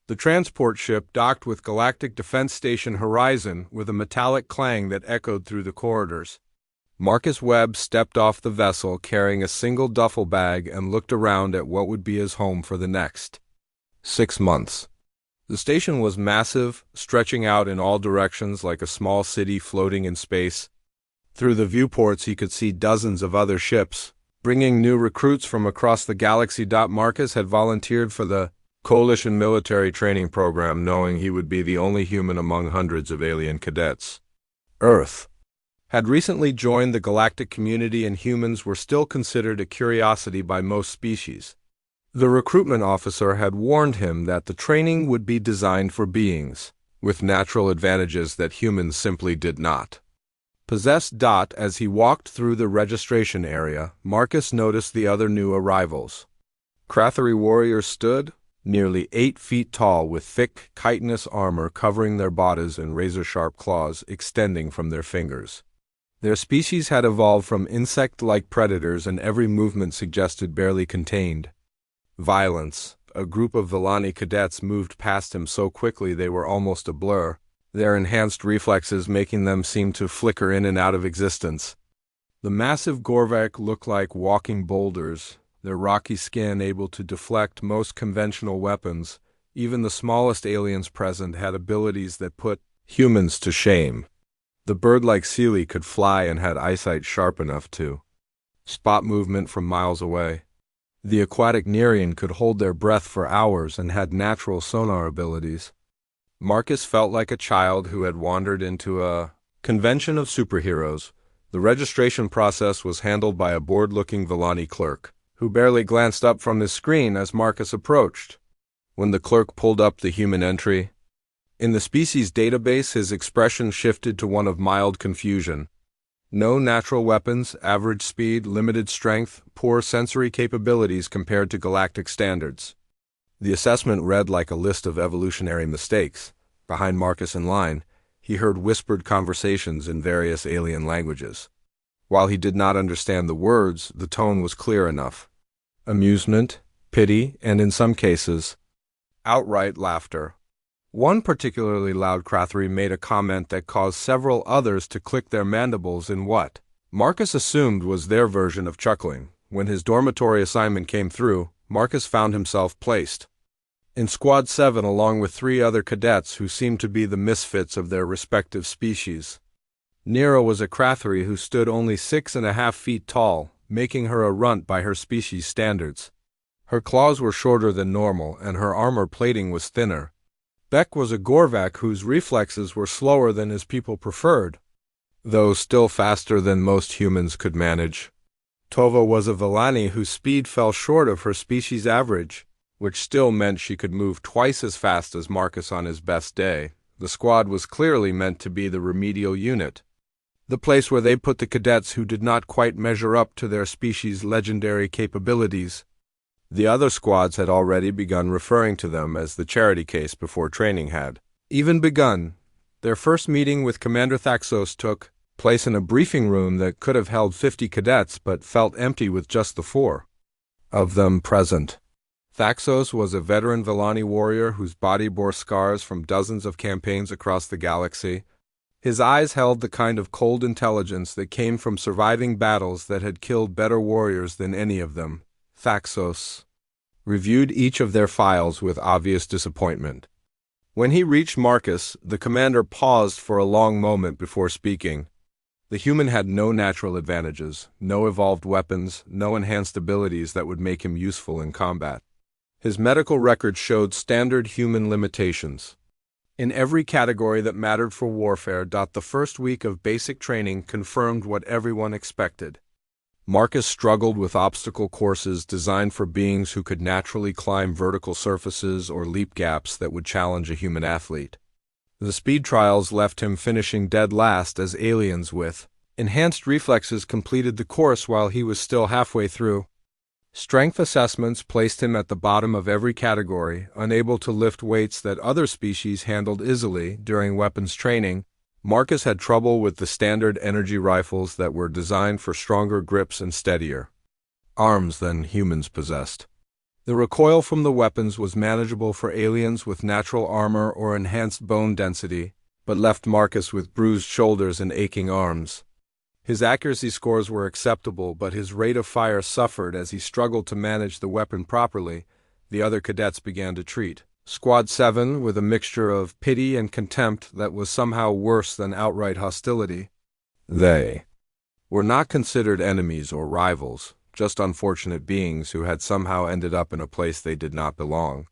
The transport ship docked with Galactic Defense Station Horizon with a metallic clang that echoed through the corridors. Marcus Webb stepped off the vessel carrying a single duffel bag and looked around at what would be his home for the next 6 months. The station was massive, stretching out in all directions like a small city floating in space. Through the viewports he could see dozens of other ships, bringing new recruits from across the galaxy. Marcus had volunteered for the Coalition military training program, knowing he would be the only human among hundreds of alien cadets. Earth had recently joined the galactic community, and humans were still considered a curiosity by most species. The recruitment officer had warned him that the training would be designed for beings with natural advantages that humans simply did not possess. As he walked through the registration area, Marcus noticed the other new arrivals. Krathari warriors stood, nearly 8 feet tall, with thick, chitinous armor covering their bodies and razor-sharp claws extending from their fingers. Their species had evolved from insect-like predators, and every movement suggested barely contained violence. A group of Villani cadets moved past him so quickly they were almost a blur, their enhanced reflexes making them seem to flicker in and out of existence. The massive Gorvak looked like walking boulders, their rocky skin able to deflect most conventional weapons. Even the smallest aliens present had abilities that put humans to shame. The bird-like Sealy could fly and had eyesight sharp enough to spot movement from miles away. The aquatic Nerian could hold their breath for hours and had natural sonar abilities. Marcus felt like a child who had wandered into a convention of superheroes. The registration process was handled by a bored-looking Villani clerk, who barely glanced up from his screen as Marcus approached. When the clerk pulled up the human entry in the species database, his expression shifted to one of mild confusion. No natural weapons, average speed, limited strength, poor sensory capabilities compared to galactic standards. The assessment read like a list of evolutionary mistakes. Behind Marcus in line, he heard whispered conversations in various alien languages. While he did not understand the words, the tone was clear enough. Amusement, pity, and in some cases, outright laughter. One particularly loud Krathari made a comment that caused several others to click their mandibles in what Marcus assumed was their version of chuckling. When his dormitory assignment came through, Marcus found himself placed in Squad 7 along with 3 other cadets who seemed to be the misfits of their respective species. Nera was a Krathari who stood only 6.5 feet tall, making her a runt by her species standards. Her claws were shorter than normal, and her armor plating was thinner. Beck was a Gorvak whose reflexes were slower than his people preferred, though still faster than most humans could manage. Tova was a Villani whose speed fell short of her species' average, which still meant she could move twice as fast as Marcus on his best day. The squad was clearly meant to be the remedial unit, the place where they put the cadets who did not quite measure up to their species' legendary capabilities. The other squads had already begun referring to them as the charity case before training had even begun. Their first meeting with Commander Thaxos took place in a briefing room that could have held 50 cadets but felt empty with just the 4 of them present. Thaxos was a veteran Villani warrior whose body bore scars from dozens of campaigns across the galaxy. His eyes held the kind of cold intelligence that came from surviving battles that had killed better warriors than any of them. Thaxos reviewed each of their files with obvious disappointment. When he reached Marcus, the commander paused for a long moment before speaking. The human had no natural advantages, no evolved weapons, no enhanced abilities that would make him useful in combat. His medical record showed standard human limitations in every category that mattered for warfare. The first week of basic training confirmed what everyone expected. Marcus struggled with obstacle courses designed for beings who could naturally climb vertical surfaces or leap gaps that would challenge a human athlete. The speed trials left him finishing dead last as aliens with enhanced reflexes completed the course while he was still halfway through. Strength assessments placed him at the bottom of every category, unable to lift weights that other species handled easily. During weapons training, Marcus had trouble with the standard energy rifles that were designed for stronger grips and steadier arms than humans possessed. The recoil from the weapons was manageable for aliens with natural armor or enhanced bone density, but left Marcus with bruised shoulders and aching arms. His accuracy scores were acceptable, but his rate of fire suffered as he struggled to manage the weapon properly. The other cadets began to treat Squad 7 with a mixture of pity and contempt that was somehow worse than outright hostility. They were not considered enemies or rivals, just unfortunate beings who had somehow ended up in a place they did not belong.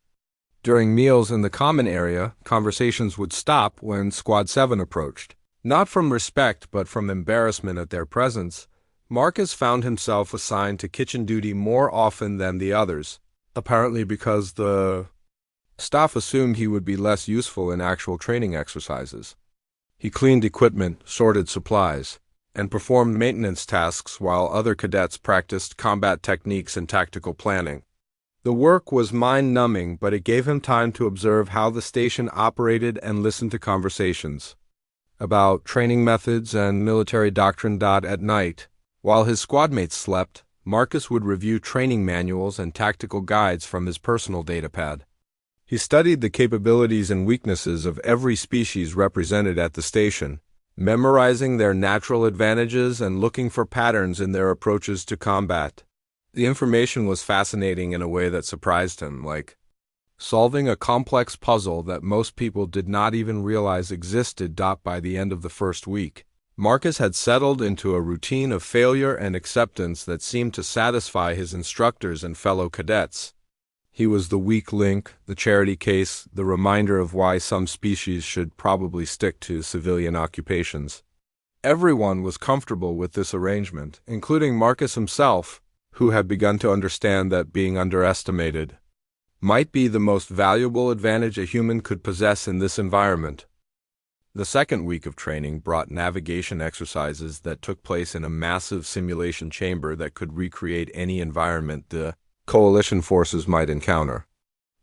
During meals in the common area, conversations would stop when Squad 7 approached. Not from respect, but from embarrassment at their presence, Marcus found himself assigned to kitchen duty more often than the others, apparently because the staff assumed he would be less useful in actual training exercises. He cleaned equipment, sorted supplies, and performed maintenance tasks while other cadets practiced combat techniques and tactical planning. The work was mind-numbing, but it gave him time to observe how the station operated and listen to conversations about training methods and military doctrine. At night, while his squadmates slept, Marcus would review training manuals and tactical guides from his personal datapad. He studied the capabilities and weaknesses of every species represented at the station, memorizing their natural advantages and looking for patterns in their approaches to combat. The information was fascinating in a way that surprised him, like solving a complex puzzle that most people did not even realize existed. By the end of the first week, Marcus had settled into a routine of failure and acceptance that seemed to satisfy his instructors and fellow cadets. He was the weak link, the charity case, the reminder of why some species should probably stick to civilian occupations. Everyone was comfortable with this arrangement, including Marcus himself, who had begun to understand that being underestimated might be the most valuable advantage a human could possess in this environment. The second week of training brought navigation exercises that took place in a massive simulation chamber that could recreate any environment the Coalition forces might encounter.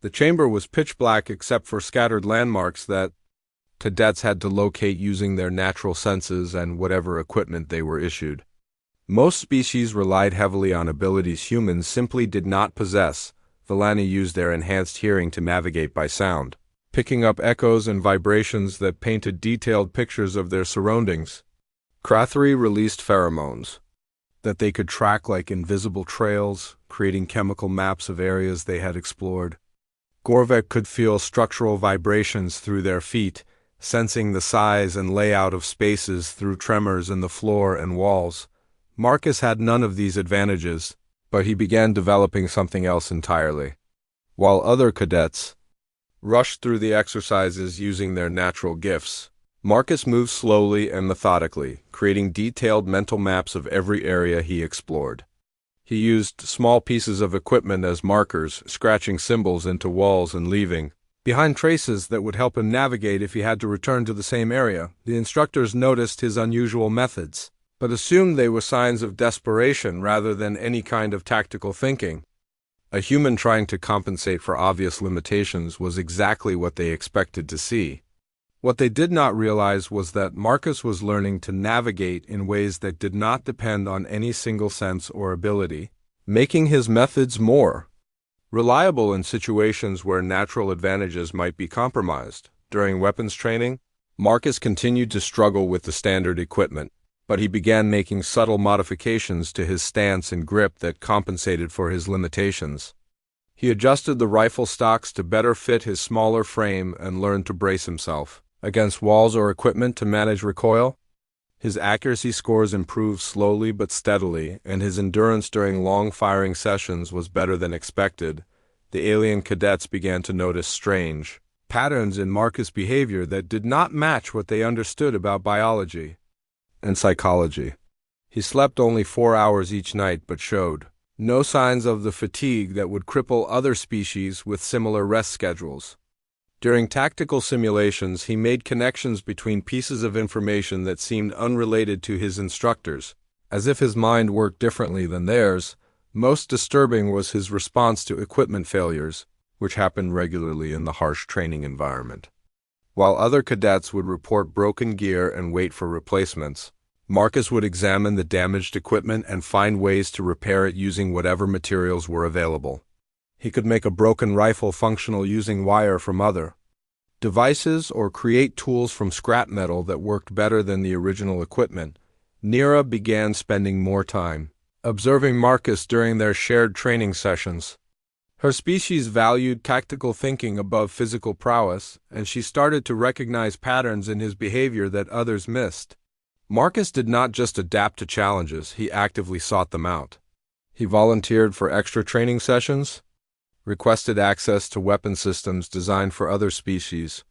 The chamber was pitch black except for scattered landmarks that cadets had to locate using their natural senses and whatever equipment they were issued. Most species relied heavily on abilities humans simply did not possess. Villani used their enhanced hearing to navigate by sound, picking up echoes and vibrations that painted detailed pictures of their surroundings. Krathri released pheromones that they could track like invisible trails, creating chemical maps of areas they had explored. Gorvek could feel structural vibrations through their feet, sensing the size and layout of spaces through tremors in the floor and walls. Marcus had none of these advantages, but he began developing something else entirely. While other cadets rushed through the exercises using their natural gifts, Marcus moved slowly and methodically, creating detailed mental maps of every area he explored. He used small pieces of equipment as markers, scratching symbols into walls and leaving behind traces that would help him navigate if he had to return to the same area. The instructors noticed his unusual methods, but assumed they were signs of desperation rather than any kind of tactical thinking. A human trying to compensate for obvious limitations was exactly what they expected to see. What they did not realize was that Marcus was learning to navigate in ways that did not depend on any single sense or ability, making his methods more reliable in situations where natural advantages might be compromised. During weapons training, Marcus continued to struggle with the standard equipment, but he began making subtle modifications to his stance and grip that compensated for his limitations. He adjusted the rifle stocks to better fit his smaller frame and learned to brace himself against walls or equipment to manage recoil. His accuracy scores improved slowly but steadily, and his endurance during long firing sessions was better than expected. The alien cadets began to notice strange patterns in Marcus' behavior that did not match what they understood about biology and psychology. He slept only 4 hours each night but showed no signs of the fatigue that would cripple other species with similar rest schedules. During tactical simulations, he made connections between pieces of information that seemed unrelated to his instructors, as if his mind worked differently than theirs. Most disturbing was his response to equipment failures, which happened regularly in the harsh training environment. While other cadets would report broken gear and wait for replacements, Marcus would examine the damaged equipment and find ways to repair it using whatever materials were available. He could make a broken rifle functional using wire from other devices or create tools from scrap metal that worked better than the original equipment. Nira began spending more time observing Marcus during their shared training sessions. Her species valued tactical thinking above physical prowess, and she started to recognize patterns in his behavior that others missed. Marcus did not just adapt to challenges, he actively sought them out. He volunteered for extra training sessions, requested access to weapon systems designed for other species,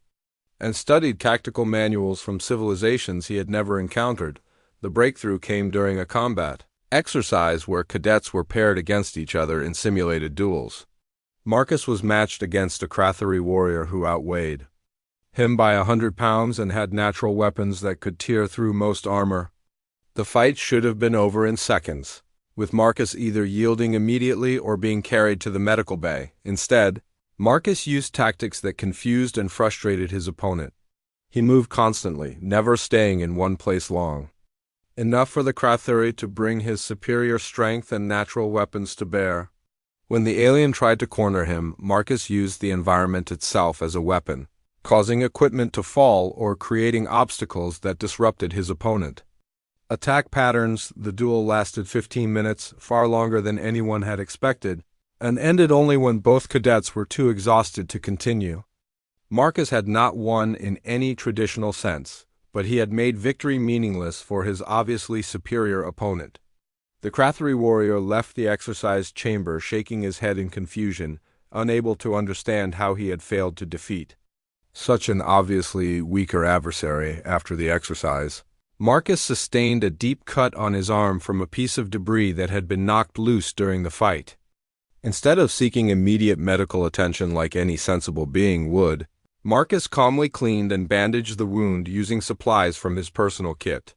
and studied tactical manuals from civilizations he had never encountered. The breakthrough came during a combat exercise where cadets were paired against each other in simulated duels. Marcus was matched against a Krathari warrior who outweighed him by 100 pounds and had natural weapons that could tear through most armor. The fight should have been over in seconds, with Marcus either yielding immediately or being carried to the medical bay. Instead, Marcus used tactics that confused and frustrated his opponent. He moved constantly, never staying in one place long. Enough for the Krathari to bring his superior strength and natural weapons to bear. When the alien tried to corner him, Marcus used the environment itself as a weapon, causing equipment to fall or creating obstacles that disrupted his opponent. Attack patterns. The duel lasted 15 minutes, far longer than anyone had expected, and ended only when both cadets were too exhausted to continue. Marcus had not won in any traditional sense, but he had made victory meaningless for his obviously superior opponent. The Krathari warrior left the exercise chamber shaking his head in confusion, unable to understand how he had failed to defeat such an obviously weaker adversary. After the exercise, Marcus sustained a deep cut on his arm from a piece of debris that had been knocked loose during the fight. Instead of seeking immediate medical attention like any sensible being would, Marcus calmly cleaned and bandaged the wound using supplies from his personal kit.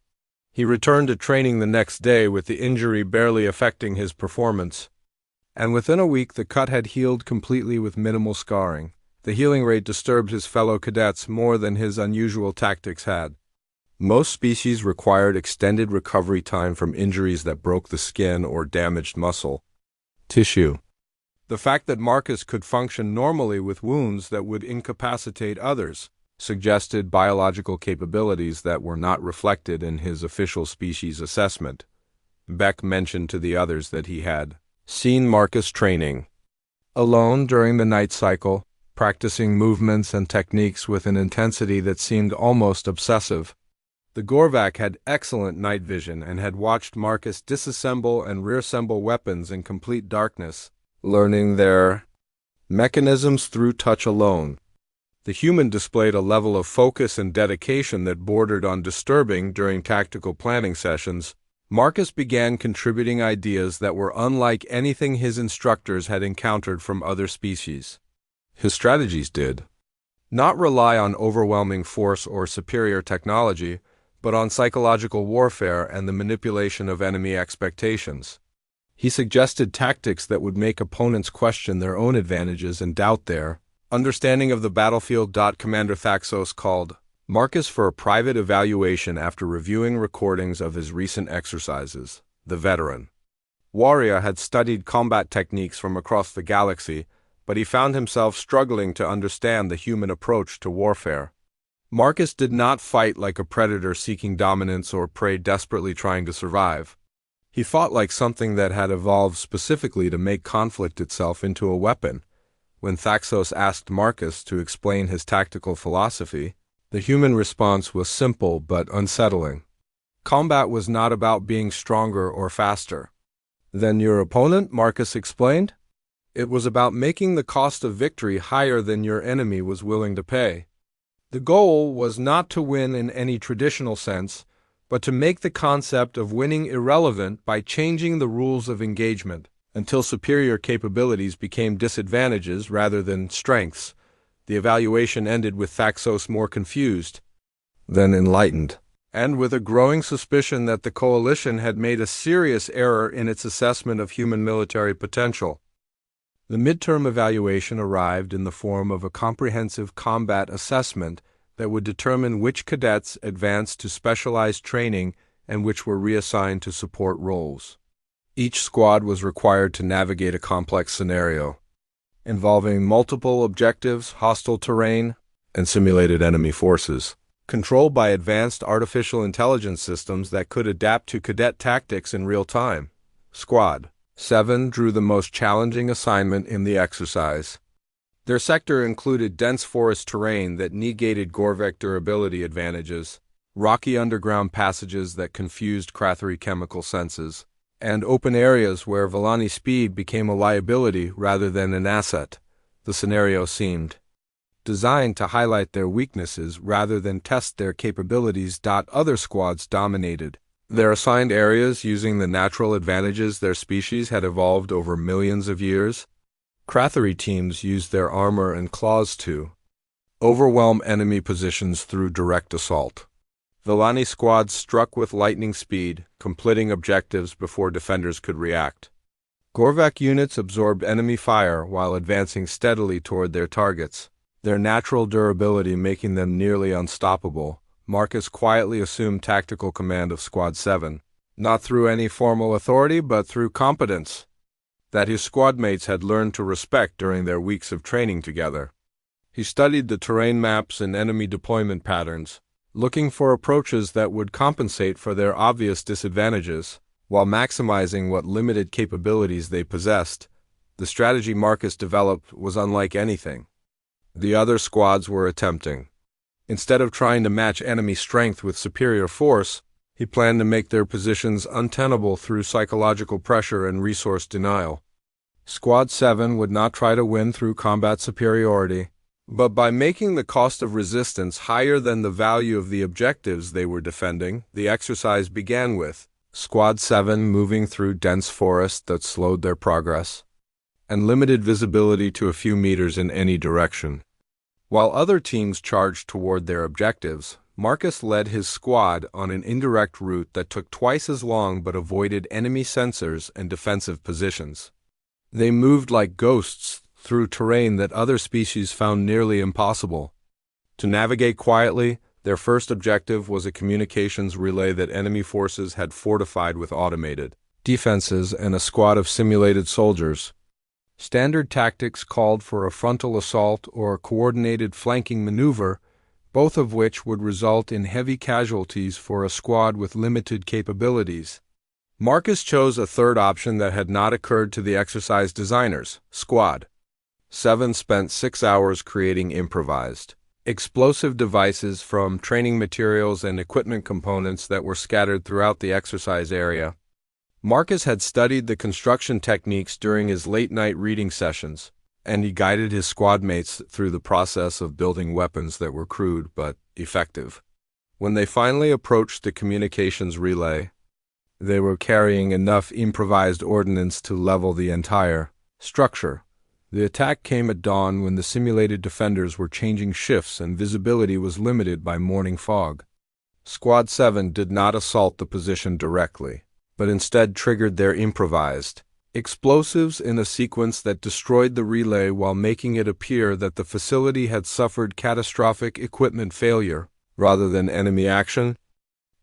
He returned to training the next day with the injury barely affecting his performance, and within a week the cut had healed completely with minimal scarring. The healing rate disturbed his fellow cadets more than his unusual tactics had. Most species required extended recovery time from injuries that broke the skin or damaged muscle tissue. The fact that Marcus could function normally with wounds that would incapacitate others suggested biological capabilities that were not reflected in his official species assessment. Beck mentioned to the others that he had seen Marcus training alone during the night cycle, practicing movements and techniques with an intensity that seemed almost obsessive. The Gorvak had excellent night vision and had watched Marcus disassemble and reassemble weapons in complete darkness, learning their mechanisms through touch alone. The human displayed a level of focus and dedication that bordered on disturbing during tactical planning sessions. Marcus began contributing ideas that were unlike anything his instructors had encountered from other species. His strategies did not rely on overwhelming force or superior technology, but on psychological warfare and the manipulation of enemy expectations. He suggested tactics that would make opponents question their own advantages and doubt their understanding of the battlefield. Commander Thaxos called Marcus for a private evaluation after reviewing recordings of his recent exercises. The veteran warrior had studied combat techniques from across the galaxy, but he found himself struggling to understand the human approach to warfare. Marcus did not fight like a predator seeking dominance or prey desperately trying to survive. He fought like something that had evolved specifically to make conflict itself into a weapon. When Thaxos asked Marcus to explain his tactical philosophy, the human response was simple but unsettling. Combat was not about being stronger or faster than your opponent, Marcus explained. It was about making the cost of victory higher than your enemy was willing to pay. The goal was not to win in any traditional sense, but to make the concept of winning irrelevant by changing the rules of engagement until superior capabilities became disadvantages rather than strengths. The evaluation ended with Thaxos more confused than enlightened, and with a growing suspicion that the coalition had made a serious error in its assessment of human military potential. The midterm evaluation arrived in the form of a comprehensive combat assessment that would determine which cadets advanced to specialized training and which were reassigned to support roles. Each squad was required to navigate a complex scenario, involving multiple objectives, hostile terrain, and simulated enemy forces, controlled by advanced artificial intelligence systems that could adapt to cadet tactics in real time. Squad 7 drew the most challenging assignment in the exercise. Their sector included dense forest terrain that negated Gorvek durability advantages, rocky underground passages that confused Krathri chemical senses, and open areas where Villani speed became a liability rather than an asset. The scenario seemed designed to highlight their weaknesses rather than test their capabilities. Other squads dominated their assigned areas using the natural advantages their species had evolved over millions of years. Krathri teams used their armor and claws to overwhelm enemy positions through direct assault. Villani squads struck with lightning speed, completing objectives before defenders could react. Gorvek units absorbed enemy fire while advancing steadily toward their targets, their natural durability making them nearly unstoppable. Marcus quietly assumed tactical command of Squad 7, not through any formal authority but through competence that his squadmates had learned to respect during their weeks of training together. He studied the terrain maps and enemy deployment patterns, looking for approaches that would compensate for their obvious disadvantages, while maximizing what limited capabilities they possessed. The strategy Marcus developed was unlike anything the other squads were attempting. Instead of trying to match enemy strength with superior force, he planned to make their positions untenable through psychological pressure and resource denial. Squad 7 would not try to win through combat superiority, but by making the cost of resistance higher than the value of the objectives they were defending. The exercise began with Squad 7 moving through dense forest that slowed their progress and limited visibility to a few meters in any direction. While other teams charged toward their objectives, Marcus led his squad on an indirect route that took twice as long but avoided enemy sensors and defensive positions. They moved like ghosts through terrain that other species found nearly impossible. To navigate quietly, their first objective was a communications relay that enemy forces had fortified with automated defenses and a squad of simulated soldiers. Standard tactics called for a frontal assault or a coordinated flanking maneuver, both of which would result in heavy casualties for a squad with limited capabilities. Marcus chose a third option that had not occurred to the exercise designers. Squad 7 spent 6 hours creating improvised explosive devices from training materials and equipment components that were scattered throughout the exercise area. Marcus had studied the construction techniques during his late-night reading sessions, and he guided his squadmates through the process of building weapons that were crude but effective. When they finally approached the communications relay, they were carrying enough improvised ordnance to level the entire structure. The attack came at dawn when the simulated defenders were changing shifts and visibility was limited by morning fog. Squad 7 did not assault the position directly, but instead triggered their improvised explosives in a sequence that destroyed the relay while making it appear that the facility had suffered catastrophic equipment failure rather than enemy action.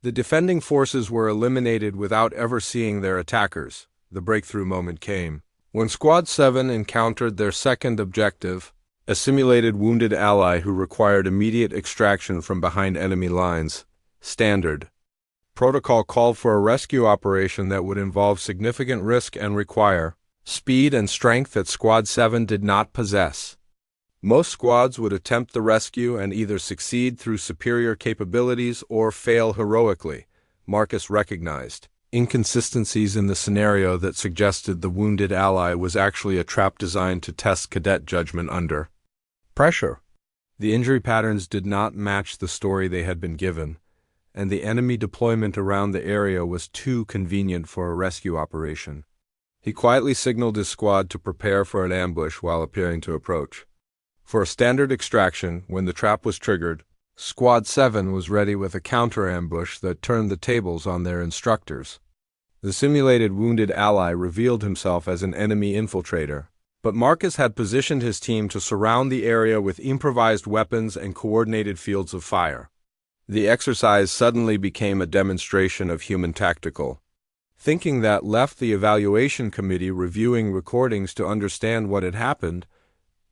The defending forces were eliminated without ever seeing their attackers. The breakthrough moment came when Squad 7 encountered their second objective, a simulated wounded ally who required immediate extraction from behind enemy lines. Standard protocol called for a rescue operation that would involve significant risk and require speed and strength that Squad 7 did not possess. Most squads would attempt the rescue and either succeed through superior capabilities or fail heroically. Marcus recognized inconsistencies in the scenario that suggested the wounded ally was actually a trap designed to test cadet judgment under pressure. The injury patterns did not match the story they had been given, and the enemy deployment around the area was too convenient for a rescue operation. He quietly signaled his squad to prepare for an ambush while appearing to approach. For a standard extraction, when the trap was triggered, Squad 7 was ready with a counter-ambush that turned the tables on their instructors. The simulated wounded ally revealed himself as an enemy infiltrator, but Marcus had positioned his team to surround the area with improvised weapons and coordinated fields of fire. The exercise suddenly became a demonstration of human tactical thinking that left the evaluation committee reviewing recordings to understand what had happened.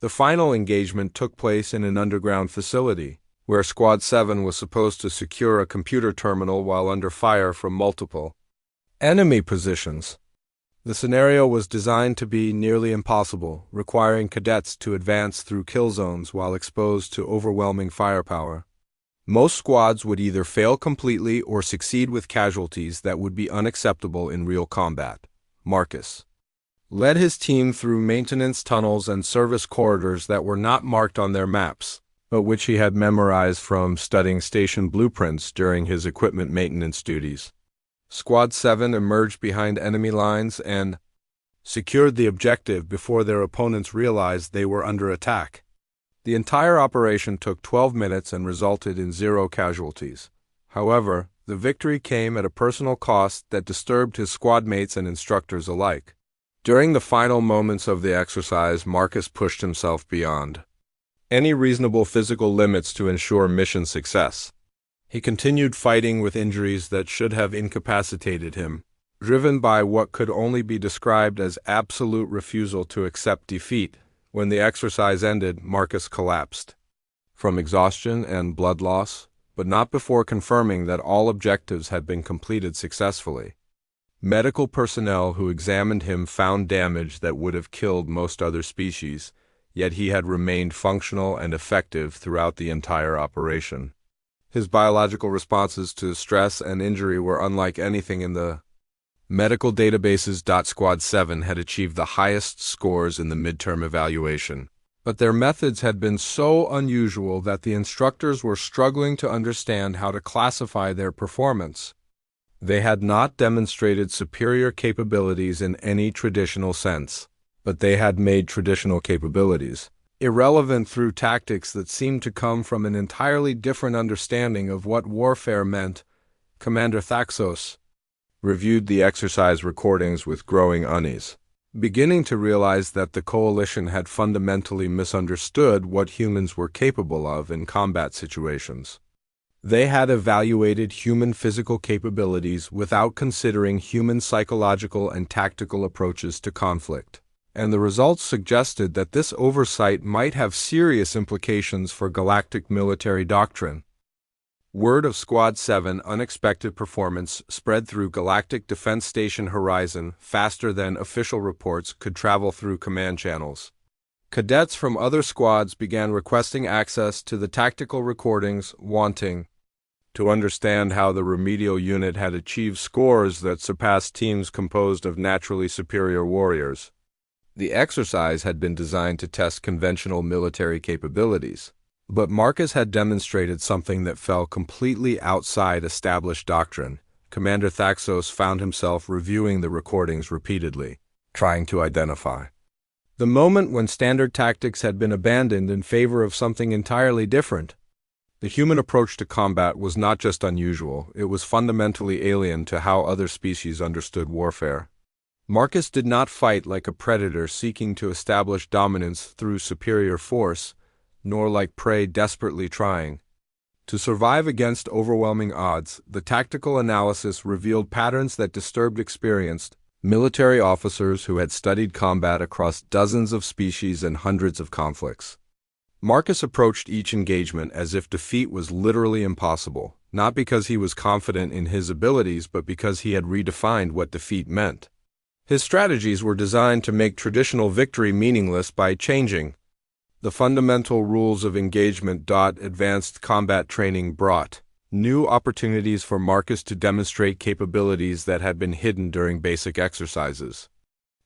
The final engagement took place in an underground facility, where Squad 7 was supposed to secure a computer terminal while under fire from multiple enemy positions. The scenario was designed to be nearly impossible, requiring cadets to advance through kill zones while exposed to overwhelming firepower. Most squads would either fail completely or succeed with casualties that would be unacceptable in real combat. Marcus led his team through maintenance tunnels and service corridors that were not marked on their maps, but which he had memorized from studying station blueprints during his equipment maintenance duties. Squad 7 emerged behind enemy lines and secured the objective before their opponents realized they were under attack. The entire operation took 12 minutes and resulted in 0 casualties. However, the victory came at a personal cost that disturbed his squad mates and instructors alike. During the final moments of the exercise, Marcus pushed himself beyond any reasonable physical limits to ensure mission success. He continued fighting with injuries that should have incapacitated him, driven by what could only be described as absolute refusal to accept defeat. When the exercise ended, Marcus collapsed from exhaustion and blood loss, but not before confirming that all objectives had been completed successfully. Medical personnel who examined him found damage that would have killed most other species, yet he had remained functional and effective throughout the entire operation. His biological responses to stress and injury were unlike anything in the medical databases. Squad 7 had achieved the highest scores in the midterm evaluation, but their methods had been so unusual that the instructors were struggling to understand how to classify their performance. They had not demonstrated superior capabilities in any traditional sense, but they had made traditional capabilities irrelevant through tactics that seemed to come from an entirely different understanding of what warfare meant. Commander Thaxos reviewed the exercise recordings with growing unease, beginning to realize that the coalition had fundamentally misunderstood what humans were capable of in combat situations. They had evaluated human physical capabilities without considering human psychological and tactical approaches to conflict, and the results suggested that this oversight might have serious implications for galactic military doctrine. Word of Squad 7's unexpected performance spread through Galactic Defense Station Horizon faster than official reports could travel through command channels. Cadets from other squads began requesting access to the tactical recordings, wanting to understand how the remedial unit had achieved scores that surpassed teams composed of naturally superior warriors. The exercise had been designed to test conventional military capabilities, but Marcus had demonstrated something that fell completely outside established doctrine. Commander Thaxos found himself reviewing the recordings repeatedly, trying to identify the moment when standard tactics had been abandoned in favor of something entirely different. The human approach to combat was not just unusual, it was fundamentally alien to how other species understood warfare. Marcus did not fight like a predator seeking to establish dominance through superior force, nor like prey desperately trying to survive against overwhelming odds. The tactical analysis revealed patterns that disturbed experienced military officers who had studied combat across dozens of species and hundreds of conflicts. Marcus approached each engagement as if defeat was literally impossible, not because he was confident in his abilities but because he had redefined what defeat meant. His strategies were designed to make traditional victory meaningless by changing the fundamental rules of engagement. Advanced combat training brought new opportunities for Marcus to demonstrate capabilities that had been hidden during basic exercises.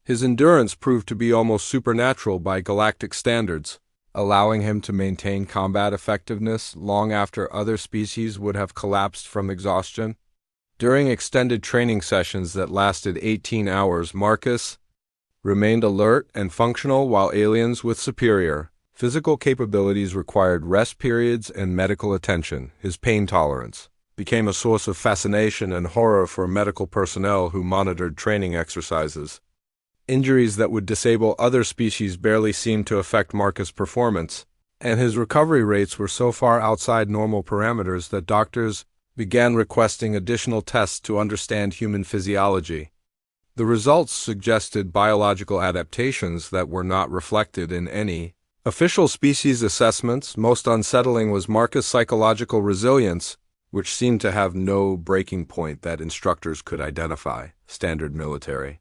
His endurance proved to be almost supernatural by galactic standards, allowing him to maintain combat effectiveness long after other species would have collapsed from exhaustion. During extended training sessions that lasted 18 hours, Marcus remained alert and functional while aliens with superior physical capabilities required rest periods and medical attention. His pain tolerance became a source of fascination and horror for medical personnel who monitored training exercises. Injuries that would disable other species barely seemed to affect Marcus' performance, and his recovery rates were so far outside normal parameters that doctors began requesting additional tests to understand human physiology. The results suggested biological adaptations that were not reflected in any Official species assessments, most unsettling was Marcus' psychological resilience, which seemed to have no breaking point that instructors could identify. Standard military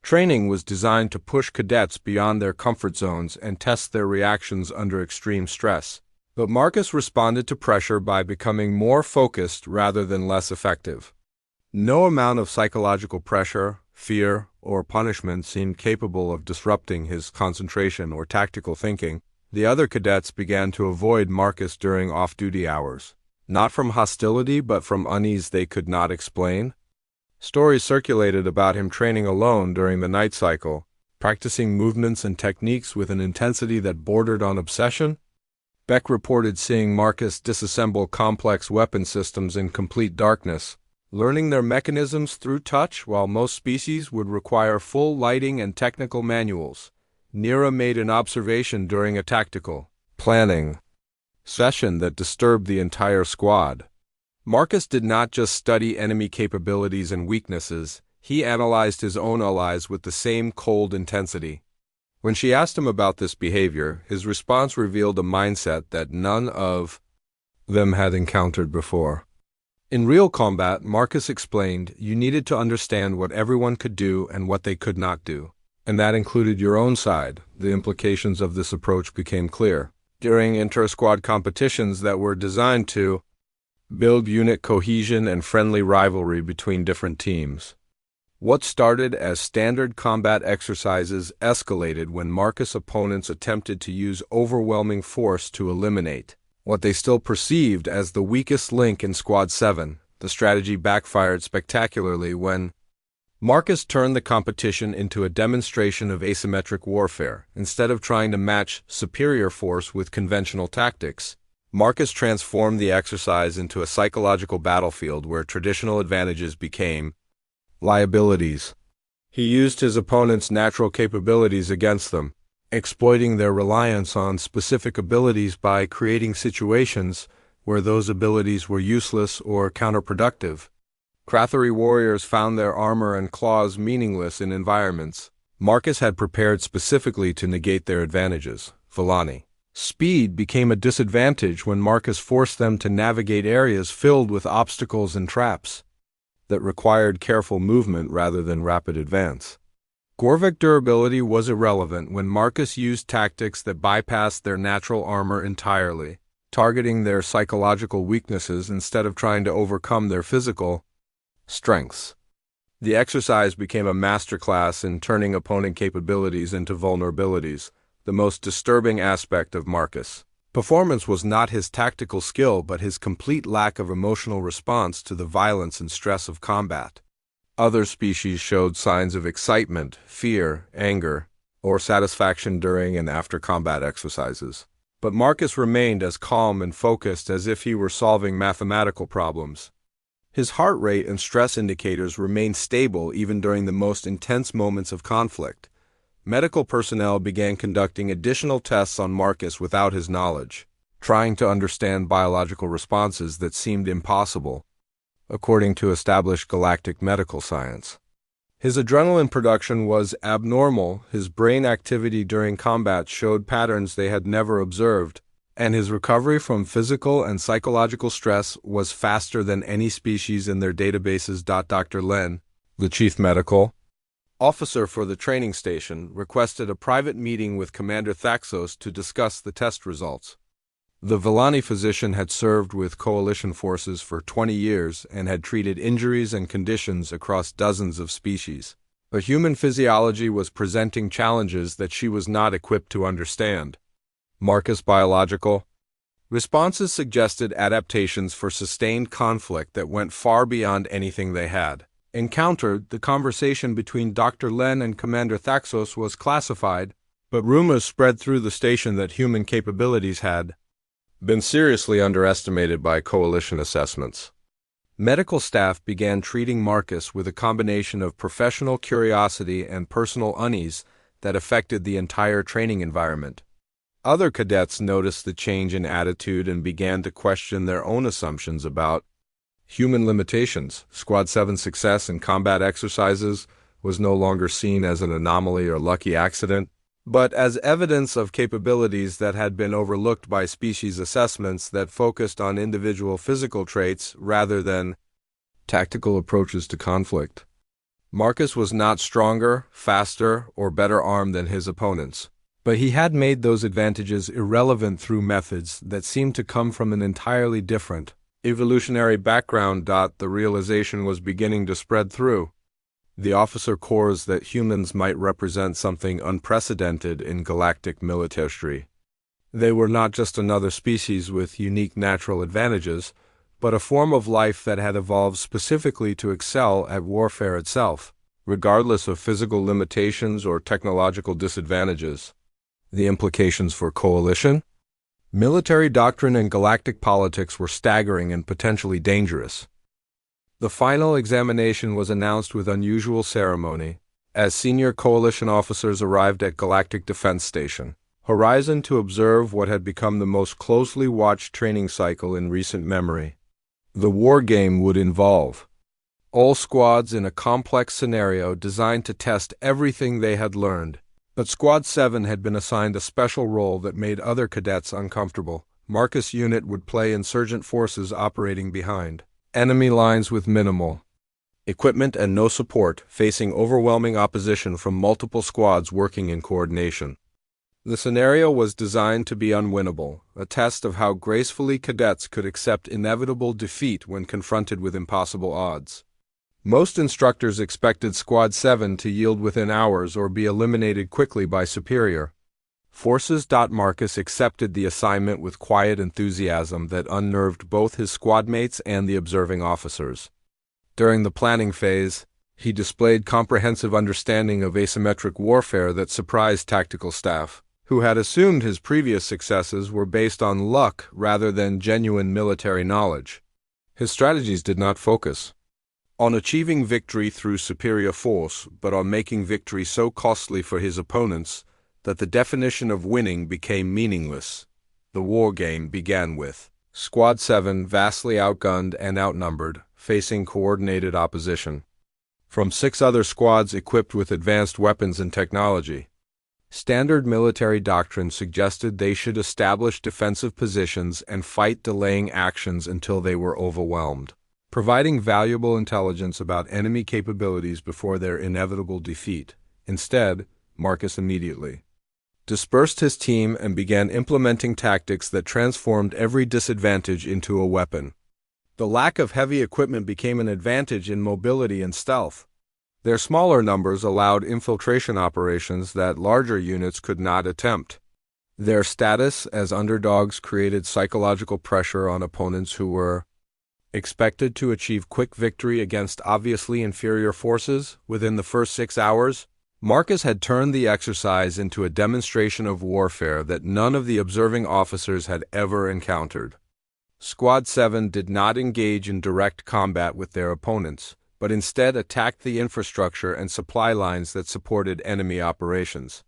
training was designed to push cadets beyond their comfort zones and test their reactions under extreme stress. But Marcus responded to pressure by becoming more focused rather than less effective. No amount of psychological pressure, fear, or punishment seemed capable of disrupting his concentration or tactical thinking. The other cadets began to avoid Marcus during off-duty hours, not from hostility but from unease they could not explain. Stories circulated about him training alone during the night cycle, practicing movements and techniques with an intensity that bordered on obsession. Beck reported seeing Marcus disassemble complex weapon systems in complete darkness, learning their mechanisms through touch while most species would require full lighting and technical manuals. Nira made an observation during a tactical planning session that disturbed the entire squad. Marcus did not just study enemy capabilities and weaknesses, he analyzed his own allies with the same cold intensity. When she asked him about this behavior, his response revealed a mindset that none of them had encountered before. In real combat, Marcus explained, you needed to understand what everyone could do and what they could not do. And that included your own side. The implications of this approach became clear during inter-squad competitions that were designed to build unit cohesion and friendly rivalry between different teams. What started as standard combat exercises escalated when Marcus' opponents attempted to use overwhelming force to eliminate what they still perceived as the weakest link in Squad 7. The strategy backfired spectacularly when Marcus turned the competition into a demonstration of asymmetric warfare. Instead of trying to match superior force with conventional tactics, Marcus transformed the exercise into a psychological battlefield where traditional advantages became liabilities. He used his opponent's natural capabilities against them, exploiting their reliance on specific abilities by creating situations where those abilities were useless or counterproductive. Crathary warriors found their armor and claws meaningless in environments Marcus had prepared specifically to negate their advantages. Villani speed became a disadvantage when Marcus forced them to navigate areas filled with obstacles and traps that required careful movement rather than rapid advance. Gorvek durability was irrelevant when Marcus used tactics that bypassed their natural armor entirely, targeting their psychological weaknesses instead of trying to overcome their physical strengths. The exercise became a masterclass in turning opponent capabilities into vulnerabilities, the most disturbing aspect of Marcus' performance was not his tactical skill but his complete lack of emotional response to the violence and stress of combat. Other species showed signs of excitement, fear, anger, or satisfaction during and after combat exercises. But Marcus remained as calm and focused as if he were solving mathematical problems. His heart rate and stress indicators remained stable even during the most intense moments of conflict. Medical personnel began conducting additional tests on Marcus without his knowledge, trying to understand biological responses that seemed impossible, according to established galactic medical science. His adrenaline production was abnormal, his brain activity during combat showed patterns they had never observed, and his recovery from physical and psychological stress was faster than any species in their databases. Dr. Len, the chief medical officer for the training station, requested a private meeting with Commander Thaxos to discuss the test results. The Villani physician had served with coalition forces for 20 years and had treated injuries and conditions across dozens of species. But human physiology was presenting challenges that she was not equipped to understand. Marcus' biological responses suggested adaptations for sustained conflict that went far beyond anything they had encountered. The conversation between Dr. Len and Commander Thaxos was classified, but rumors spread through the station that human capabilities had been seriously underestimated by coalition assessments. Medical staff began treating Marcus with a combination of professional curiosity and personal unease that affected the entire training environment. Other cadets noticed the change in attitude and began to question their own assumptions about human limitations. Squad 7's success in combat exercises was no longer seen as an anomaly or lucky accident. but as evidence of capabilities that had been overlooked by species assessments that focused on individual physical traits rather than tactical approaches to conflict. Marcus was not stronger, faster, or better armed than his opponents, but he had made those advantages irrelevant through methods that seemed to come from an entirely different evolutionary background. The realization was beginning to spread through the officer corps that humans might represent something unprecedented in galactic military history. They were not just another species with unique natural advantages, but a form of life that had evolved specifically to excel at warfare itself, regardless of physical limitations or technological disadvantages. The implications for coalition? Military doctrine and galactic politics were staggering and potentially dangerous. The final examination was announced with unusual ceremony, as senior coalition officers arrived at Galactic Defense Station, Horizon, to observe what had become the most closely watched training cycle in recent memory. The war game would involve all squads in a complex scenario designed to test everything they had learned. But Squad 7 had been assigned a special role that made other cadets uncomfortable. Marcus' unit would play insurgent forces operating behind enemy lines with minimal equipment and no support, facing overwhelming opposition from multiple squads working in coordination. The scenario was designed to be unwinnable, a test of how gracefully cadets could accept inevitable defeat when confronted with impossible odds. Most instructors expected Squad 7 to yield within hours or be eliminated quickly by superior forces. Marcus accepted the assignment with quiet enthusiasm that unnerved both his squadmates and the observing officers. During the planning phase, he displayed comprehensive understanding of asymmetric warfare that surprised tactical staff, who had assumed his previous successes were based on luck rather than genuine military knowledge. His strategies did not focus on achieving victory through superior force, but on making victory so costly for his opponents that the definition of winning became meaningless. The war game began with Squad 7 vastly outgunned and outnumbered, facing coordinated opposition from 6 other squads equipped with advanced weapons and technology. Standard military doctrine suggested they should establish defensive positions and fight delaying actions until they were overwhelmed, providing valuable intelligence about enemy capabilities before their inevitable defeat. Instead, Marcus immediately dispersed his team and began implementing tactics that transformed every disadvantage into a weapon. The lack of heavy equipment became an advantage in mobility and stealth. Their smaller numbers allowed infiltration operations that larger units could not attempt. Their status as underdogs created psychological pressure on opponents who were expected to achieve quick victory against obviously inferior forces within the first 6 hours. Marcus had turned the exercise into a demonstration of warfare that none of the observing officers had ever encountered. Squad 7 did not engage in direct combat with their opponents, but instead attacked the infrastructure and supply lines that supported enemy operations.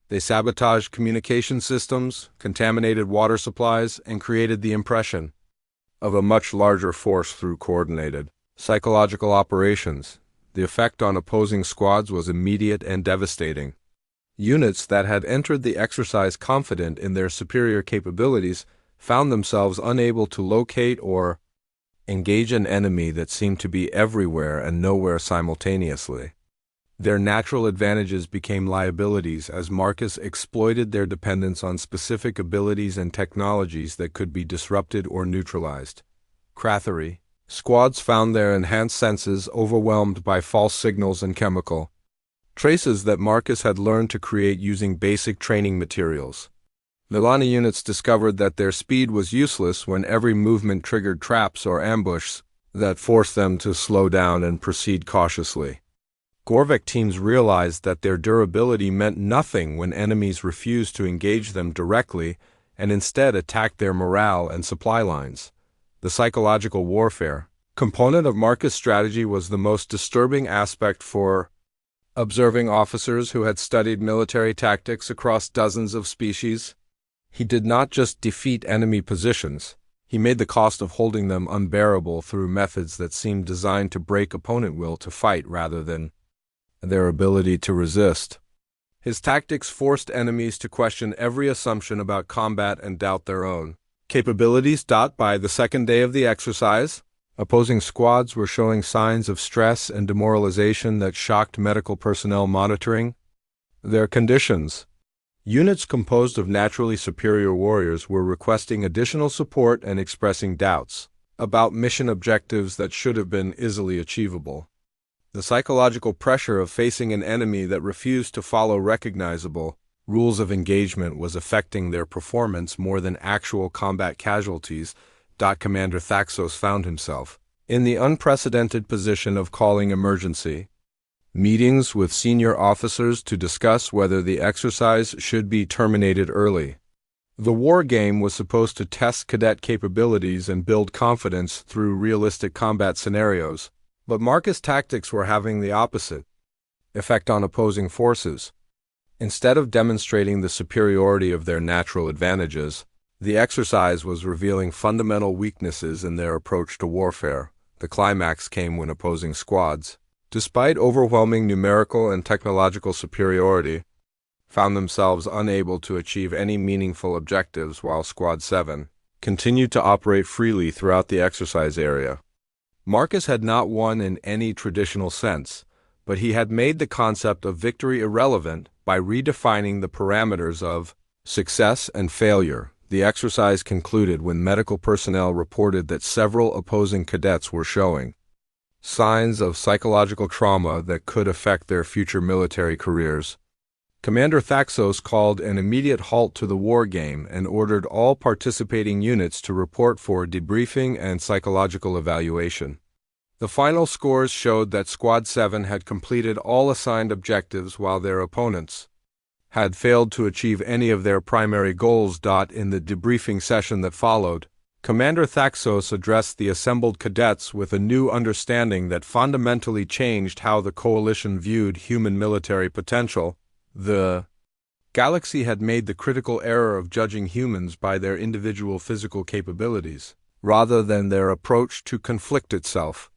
They sabotaged communication systems, contaminated water supplies, and created the impression of a much larger force through coordinated psychological operations. The effect on opposing squads was immediate and devastating. Units that had entered the exercise confident in their superior capabilities found themselves unable to locate or engage an enemy that seemed to be everywhere and nowhere simultaneously. Their natural advantages became liabilities as Marcus exploited their dependence on specific abilities and technologies that could be disrupted or neutralized. Crathery. Squads found their enhanced senses overwhelmed by false signals and chemical traces that Marcus had learned to create using basic training materials. Milani units discovered that their speed was useless when every movement triggered traps or ambushes that forced them to slow down and proceed cautiously. Gorvek teams realized that their durability meant nothing when enemies refused to engage them directly and instead attacked their morale and supply lines. The psychological warfare component of Marcus' strategy was the most disturbing aspect for observing officers who had studied military tactics across dozens of species. He did not just defeat enemy positions, he made the cost of holding them unbearable through methods that seemed designed to break opponent will to fight rather than their ability to resist. His tactics forced enemies to question every assumption about combat and doubt their own capabilities. By the second day of the exercise, opposing squads were showing signs of stress and demoralization that shocked medical personnel monitoring their conditions. Units composed of naturally superior warriors were requesting additional support and expressing doubts about mission objectives that should have been easily achievable. The psychological pressure of facing an enemy that refused to follow recognizable rules of engagement was affecting their performance more than actual combat casualties. Commander Thaxos found himself in the unprecedented position of calling emergency meetings with senior officers to discuss whether the exercise should be terminated early. The war game was supposed to test cadet capabilities and build confidence through realistic combat scenarios, but Marcus' tactics were having the opposite effect on opposing forces. Instead of demonstrating the superiority of their natural advantages, the exercise was revealing fundamental weaknesses in their approach to warfare. The climax came when opposing squads, despite overwhelming numerical and technological superiority, found themselves unable to achieve any meaningful objectives while Squad 7 continued to operate freely throughout the exercise area. Marcus had not won in any traditional sense, but he had made the concept of victory irrelevant by redefining the parameters of success and failure. The exercise concluded when medical personnel reported that several opposing cadets were showing signs of psychological trauma that could affect their future military careers. Commander Thaxos called an immediate halt to the war game and ordered all participating units to report for debriefing and psychological evaluation. The final scores showed that Squad 7 had completed all assigned objectives while their opponents had failed to achieve any of their primary goals. In the debriefing session that followed, Commander Thaxos addressed the assembled cadets with a new understanding that fundamentally changed how the coalition viewed human military potential. The galaxy had made the critical error of judging humans by their individual physical capabilities, rather than their approach to conflict itself.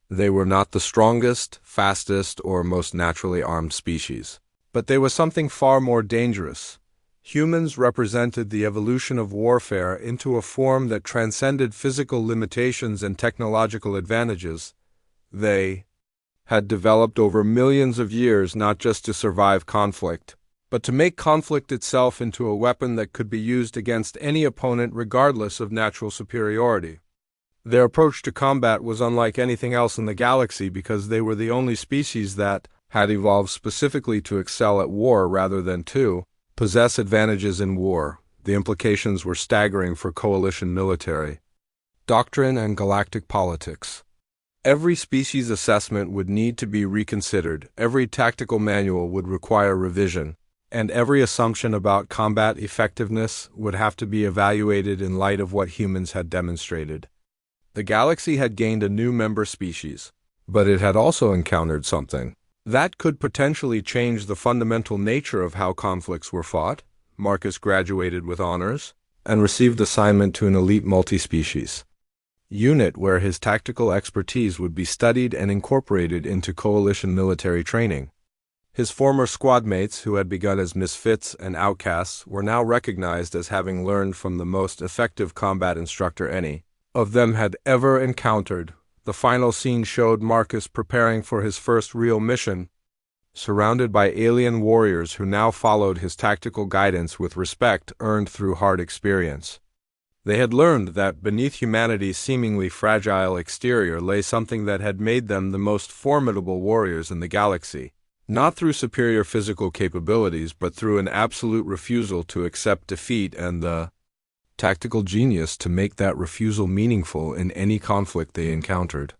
They were not the strongest, fastest, or most naturally armed species, but they were something far more dangerous. Humans represented the evolution of warfare into a form that transcended physical limitations and technological advantages. They had developed over millions of years not just to survive conflict, but to make conflict itself into a weapon that could be used against any opponent regardless of natural superiority. Their approach to combat was unlike anything else in the galaxy because they were the only species that had evolved specifically to excel at war rather than to possess advantages in war. The implications were staggering for coalition military doctrine and galactic politics. Every species assessment would need to be reconsidered, every tactical manual would require revision, and every assumption about combat effectiveness would have to be evaluated in light of what humans had demonstrated. The galaxy had gained a new member species, but it had also encountered something that could potentially change the fundamental nature of how conflicts were fought. Marcus graduated with honors and received assignment to an elite multi-species unit where his tactical expertise would be studied and incorporated into coalition military training. His former squad mates, who had begun as misfits and outcasts, were now recognized as having learned from the most effective combat instructor any of them had ever encountered. The final scene showed Marcus preparing for his first real mission, surrounded by alien warriors who now followed his tactical guidance with respect earned through hard experience. They had learned that beneath humanity's seemingly fragile exterior lay something that had made them the most formidable warriors in the galaxy, not through superior physical capabilities but through an absolute refusal to accept defeat and the tactical genius to make that refusal meaningful in any conflict they encountered.